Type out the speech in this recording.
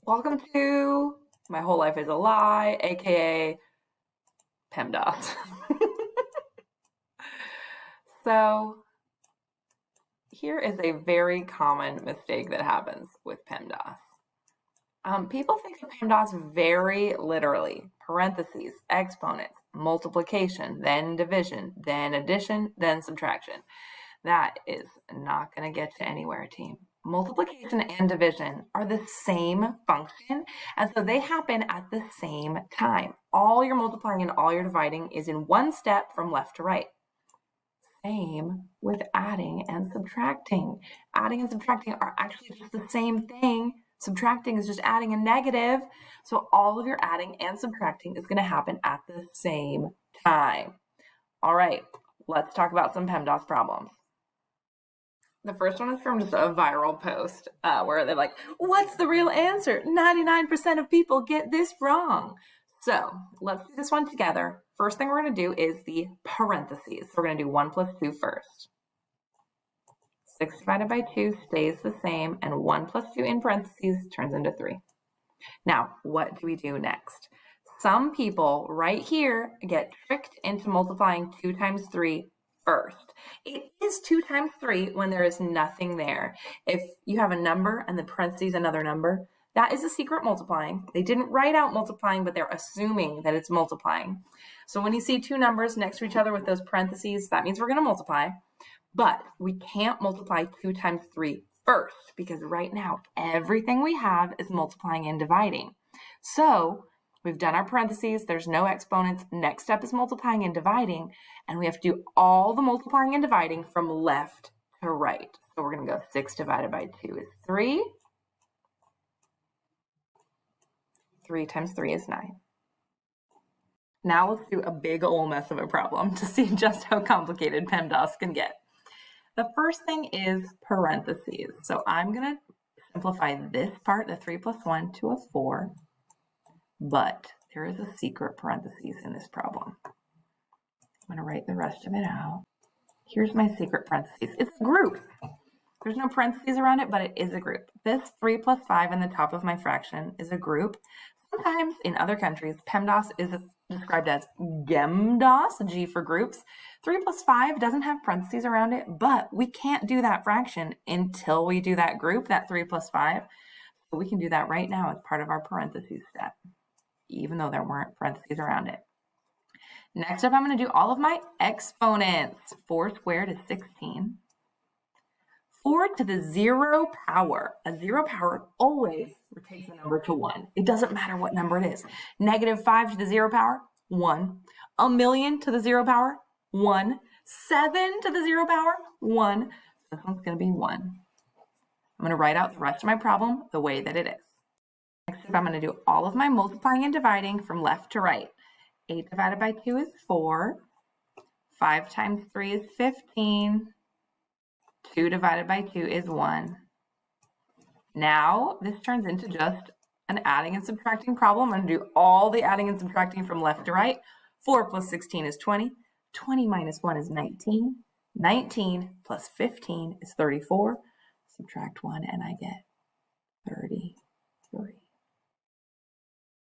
Welcome to My Whole Life is a Lie, aka PEMDAS. So here is a very common mistake that happens with PEMDAS. People think of PEMDAS very literally. Parentheses, exponents, multiplication, then division, then addition, then subtraction. That is not going to get you anywhere, team. Multiplication and division are the same function, and so they happen at the same time. All your multiplying and all your dividing is in one step from left to right. Same with adding and subtracting. Adding and subtracting are actually just the same thing. Subtracting is just adding a negative, so all of your adding and subtracting is going to happen at the same time. All right, let's talk about some PEMDAS problems. The first one is from just a viral post where they're like, what's the real answer? 99% of people get this wrong. So let's do this one together. First thing we're going to do is the parentheses. So we're going to do 1 plus 2 first. 6 divided by 2 stays the same, and 1 plus 2 in parentheses turns into 3. Now, what do we do next? Some people right here get tricked into multiplying 2 times 3 first. It is 2 times 3 when there is nothing there. If you have a number and the parentheses another number, that is a secret multiplying. They didn't write out multiplying, but they're assuming that it's multiplying. So when you see two numbers next to each other with those parentheses, that means we're going to multiply. But we can't multiply 2 times 3 first because right now everything we have is multiplying and dividing. So we've done our parentheses, there's no exponents. Next step is multiplying and dividing, and we have to do all the multiplying and dividing from left to right. So we're going to go 6 divided by 2 is 3. 3 times 3 is 9. Now let's do a big old mess of a problem to see just how complicated PEMDAS can get. The first thing is parentheses. So I'm going to simplify this part, the 3 plus 1, to a 4. But there is a secret parentheses in this problem. I'm going to write the rest of it out. Here's my secret parentheses. It's a group. There's no parentheses around it, but it is a group. This 3 plus 5 in the top of my fraction is a group. Sometimes in other countries, PEMDAS is described as GEMDAS, G for groups. 3 plus 5 doesn't have parentheses around it, but we can't do that fraction until we do that group, that 3 plus 5. So we can do that right now as part of our parentheses step, even though there weren't parentheses around it. Next up, I'm going to do all of my exponents. 4 squared is 16. 4 to the 0 power. A 0 power always takes the number to 1. It doesn't matter what number it is. Negative 5 to the 0 power, 1. A million to the 0 power, 1. 7 to the 0 power, 1. So this one's going to be 1. I'm going to write out the rest of my problem the way that it is. Next up, I'm going to do all of my multiplying and dividing from left to right. 8 divided by 2 is 4. 5 times 3 is 15. 2 divided by 2 is 1. Now, this turns into just an adding and subtracting problem. I'm going to do all the adding and subtracting from left to right. 4 plus 16 is 20. 20 minus 1 is 19. 19 plus 15 is 34. Subtract 1 and I get 30.